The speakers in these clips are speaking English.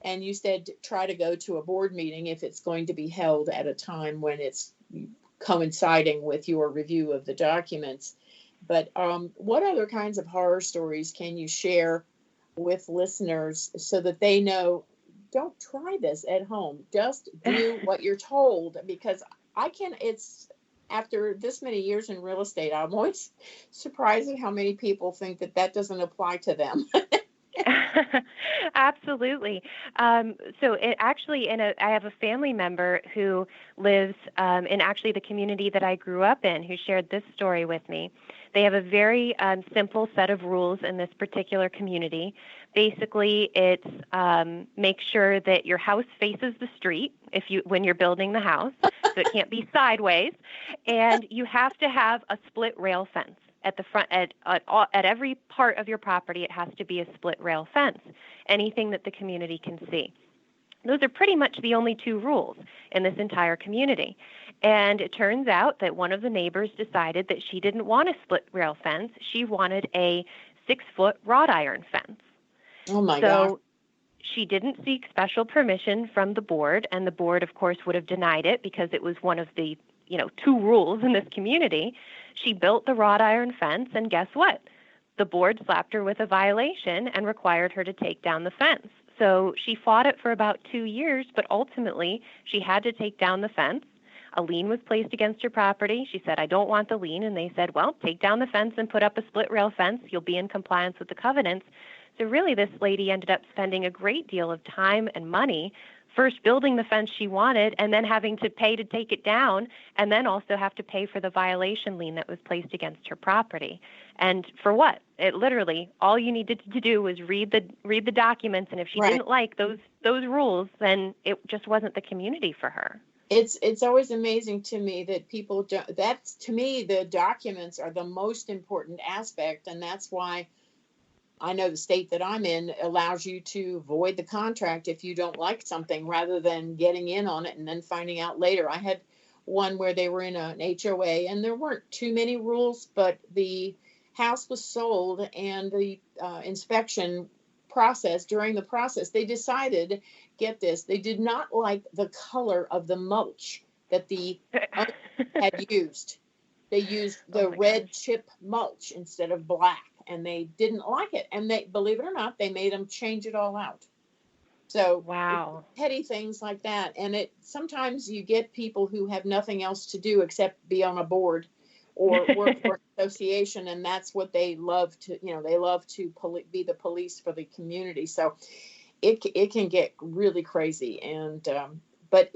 And you said try to go to a board meeting if it's going to be held at a time when it's coinciding with your review of the documents. But what other kinds of horror stories can you share with listeners so that they know, don't try this at home. Just do what you're told, because it's after this many years in real estate, I'm always surprised at how many people think that doesn't apply to them. Absolutely. So it actually, I have a family member who lives in actually the community that I grew up in, who shared this story with me. They have a very simple set of rules in this particular community. Basically, it's make sure that your house faces the street when you're building the house, so it can't be sideways, and you have to have a split rail fence. At the front, at every part of your property, it has to be a split rail fence, anything that the community can see. Those are pretty much the only two rules in this entire community. And it turns out that one of the neighbors decided that she didn't want a split rail fence. She wanted a 6-foot wrought iron fence. Oh my God. So she didn't seek special permission from the board, and the board, of course, would have denied it because it was one of the two rules in this community. She built the wrought iron fence, and guess what? The board slapped her with a violation and required her to take down the fence. So she fought it for about 2 years, but ultimately she had to take down the fence. A lien was placed against her property. She said, I don't want the lien. And they said, well, take down the fence and put up a split rail fence. You'll be in compliance with the covenants. So really, this lady ended up spending a great deal of time and money first building the fence she wanted, and then having to pay to take it down, and then also have to pay for the violation lien that was placed against her property. And for what? It literally, all you needed to do was read the documents, and if she didn't like those rules, then it just wasn't the community for her. It's always amazing to me that people don't. That's, to me, the documents are the most important aspect, and that's why I know the state that I'm in allows you to void the contract if you don't like something, rather than getting in on it and then finding out later. I had one where they were in an HOA and there weren't too many rules, but the house was sold, and the inspection process, during the process, they decided, get this, they did not like the color of the mulch that the owner had used. They used the red chip mulch instead of black, and they didn't like it. And they, believe it or not, they made them change it all out. So wow, petty things like that. And sometimes you get people who have nothing else to do except be on a board or work for an association, and that's what they love to, they love to be the police for the community. So it can get really crazy. And but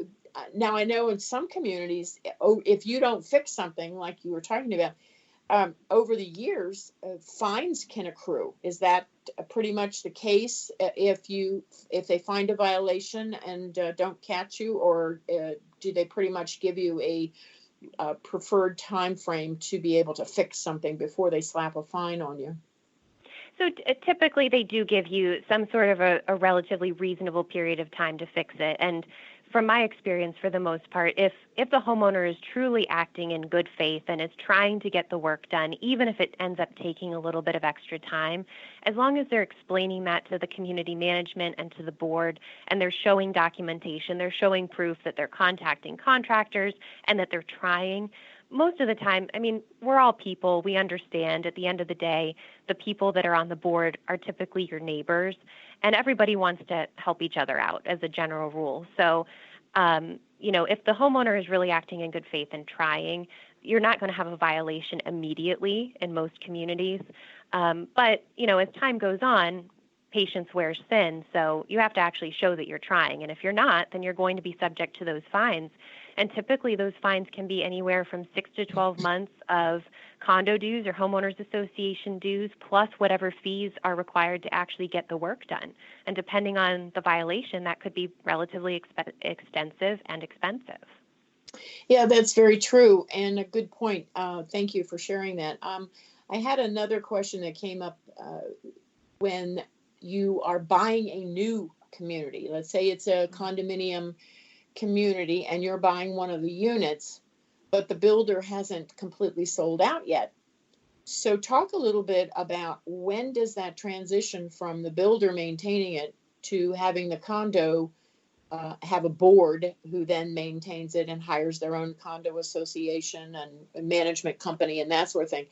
now I know in some communities, if you don't fix something like you were talking about, over the years, fines can accrue. Is that pretty much the case if they find a violation and don't catch you, or do they pretty much give you a preferred time frame to be able to fix something before they slap a fine on you? So typically they do give you some sort of a relatively reasonable period of time to fix it. And from my experience, for the most part, if the homeowner is truly acting in good faith and is trying to get the work done, even if it ends up taking a little bit of extra time, as long as they're explaining that to the community management and to the board, and they're showing documentation, they're showing proof that they're contacting contractors and that they're trying, most of the time, I mean, we're all people. We understand at the end of the day, the people that are on the board are typically your neighbors, and everybody wants to help each other out as a general rule. So, if the homeowner is really acting in good faith and trying, you're not going to have a violation immediately in most communities. But, as time goes on, patience wears thin. So you have to actually show that you're trying. And if you're not, then you're going to be subject to those fines. And typically those fines can be anywhere from 6 to 12 months of condo dues or homeowners association dues, plus whatever fees are required to actually get the work done. And depending on the violation, that could be relatively extensive and expensive. Yeah, that's very true. And a good point. Thank you for sharing that. I had another question that came up when you are buying a new community. Let's say it's a condominium community and you're buying one of the units, but the builder hasn't completely sold out yet. So talk a little bit about when does that transition from the builder maintaining it to having the condo have a board who then maintains it and hires their own condo association and management company and that sort of thing.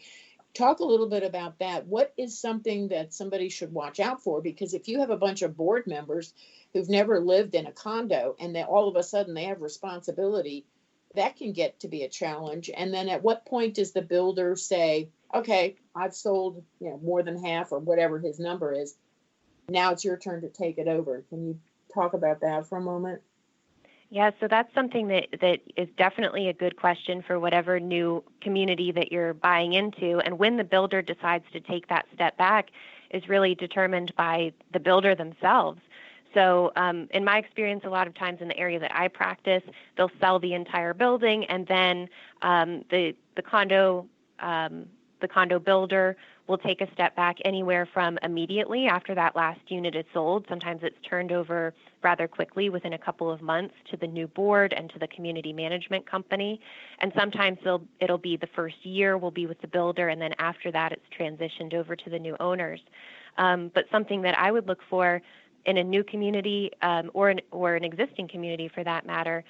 Talk a little bit about that. What is something that somebody should watch out for? Because if you have a bunch of board members who've never lived in a condo and then all of a sudden they have responsibility, that can get to be a challenge. And then at what point does the builder say, okay, I've sold, more than half or whatever his number is. Now it's your turn to take it over. Can you talk about that for a moment? Yeah, so that's something that is definitely a good question for whatever new community that you're buying into. And when the builder decides to take that step back is really determined by the builder themselves. So in my experience, a lot of times in the area that I practice, they'll sell the entire building, and then the condo builder will take a step back anywhere from immediately after that last unit is sold. Sometimes it's turned over rather quickly within a couple of months to the new board and to the community management company. And sometimes it'll be the first year will be with the builder, and then after that it's transitioned over to the new owners. But something that I would look for in a new community or an existing community for that matter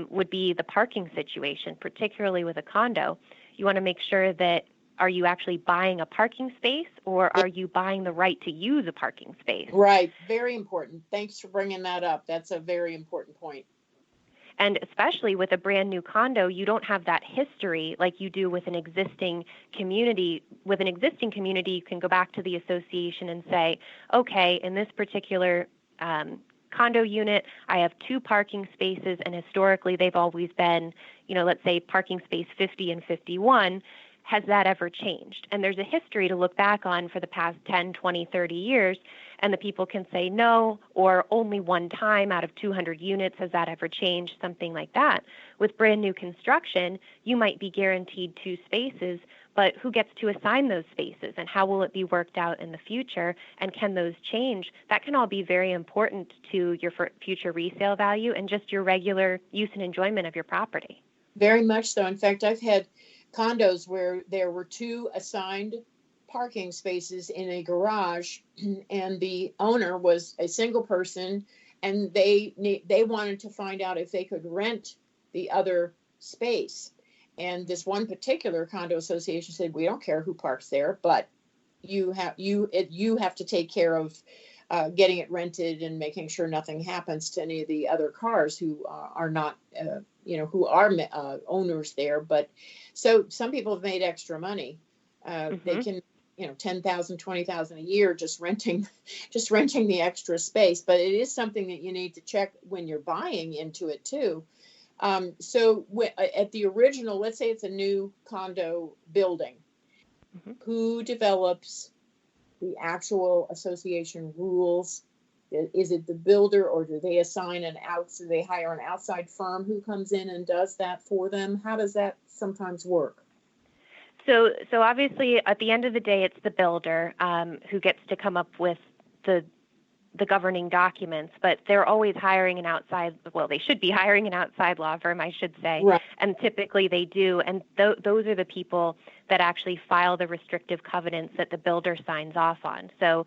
would be the parking situation, particularly with a condo. You want to make sure that are you actually buying a parking space or are you buying the right to use a parking space? Right. Very important. Thanks for bringing that up. That's a very important point. And especially with a brand new condo, you don't have that history like you do with an existing community. With an existing community, you can go back to the association and say, okay, in this particular condo unit, I have 2 parking spaces, and historically they've always been, let's say parking space 50 and 51. Has that ever changed? And there's a history to look back on for the past 10, 20, 30 years, and the people can say no, or only one time out of 200 units has that ever changed, something like that. With brand new construction, you might be guaranteed 2 spaces, but who gets to assign those spaces, and how will it be worked out in the future, and can those change? That can all be very important to your future resale value and just your regular use and enjoyment of your property. Very much so. In fact, I've had condos where there were 2 assigned parking spaces in a garage, and the owner was a single person, and they wanted to find out if they could rent the other space. And this one particular condo association said, we don't care who parks there, but you have to take care of getting it rented and making sure nothing happens to any of the other cars who are not, who are owners there. But so some people have made extra money. They can, $10,000, $20,000 a year just renting the extra space. But it is something that you need to check when you're buying into it too. So at the original, let's say it's a new condo building, who develops the actual association rules? Is it the builder, or do they do they hire an outside firm who comes in and does that for them? How does that sometimes work? So obviously at the end of the day, it's the builder who gets to come up with the governing documents, but they're always hiring they should be hiring an outside law firm, I should say. Right. And typically they do. And those are the people that actually file the restrictive covenants that the builder signs off on. So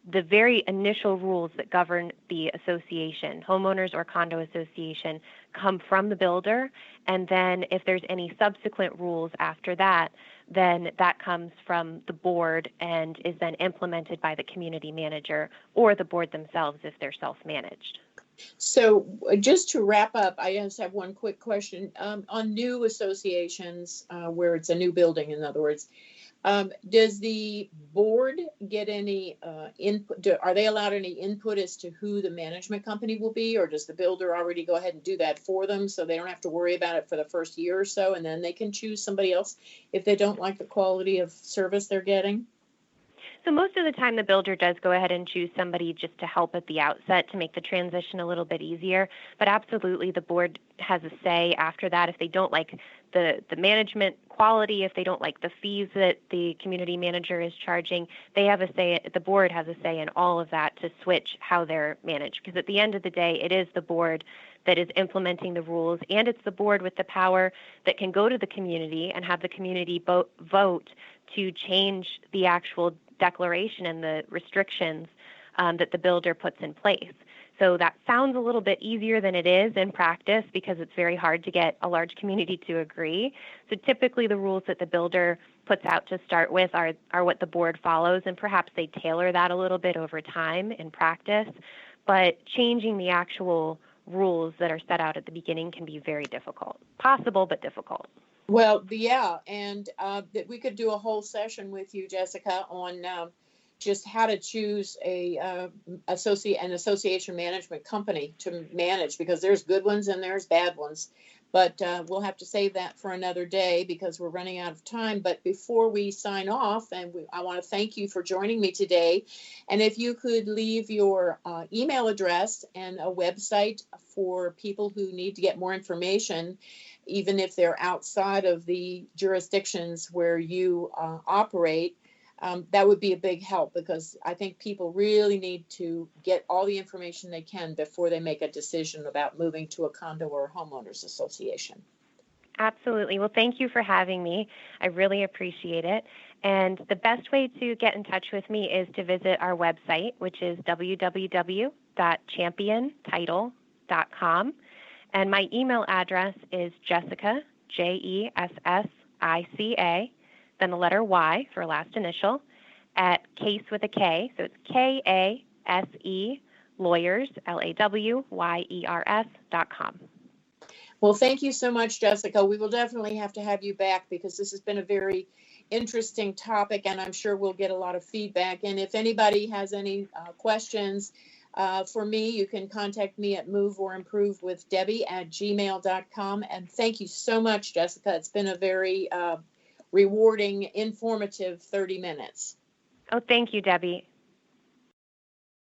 the very initial rules that govern the association, homeowners or condo association, come from the builder. And then if there's any subsequent rules after that, then that comes from the board and is then implemented by the community manager or the board themselves if they're self-managed. So just to wrap up, I just have one quick question. On new associations, where it's a new building, in other words, does the board get any input? Are they allowed any input as to who the management company will be, or does the builder already go ahead and do that for them so they don't have to worry about it for the first year or so, and then they can choose somebody else if they don't like the quality of service they're getting? So most of the time the builder does go ahead and choose somebody just to help at the outset to make the transition a little bit easier. But absolutely the board has a say after that. If they don't like the management quality, if they don't like the fees that the community manager is charging, they have a say, the board has a say in all of that to switch how they're managed. Because at the end of the day, it is the board that is implementing the rules, and it's the board with the power that can go to the community and have the community vote to change the actual declaration and the restrictions that the builder puts in place. So that sounds a little bit easier than it is in practice because it's very hard to get a large community to agree. So typically the rules that the builder puts out to start with are what the board follows, and perhaps they tailor that a little bit over time in practice. But changing the actual rules that are set out at the beginning can be very difficult. Possible, but difficult. Well, yeah, and that we could do a whole session with you, Jessica, on just how to choose an association management company to manage, because there's good ones and there's bad ones. But we'll have to save that for another day because we're running out of time. But before we sign off, I want to thank you for joining me today. And if you could leave your email address and a website for people who need to get more information, even if they're outside of the jurisdictions where you operate, that would be a big help, because I think people really need to get all the information they can before they make a decision about moving to a condo or a homeowners association. Absolutely. Well, thank you for having me. I really appreciate it. And the best way to get in touch with me is to visit our website, which is www.championtitle.com. And my email address is Jessica, Jessica, then the letter Y for last initial, at Kase with a K, so it's Kase, lawyers, LAWYERS.com. Well, thank you so much, Jessica. We will definitely have to have you back because this has been a very interesting topic, and I'm sure we'll get a lot of feedback. And if anybody has any questions for me, you can contact me at moveorimprove.with.debbie@gmail.com. And thank you so much, Jessica. It's been a very rewarding, informative 30 minutes. Oh, thank you, Debbie.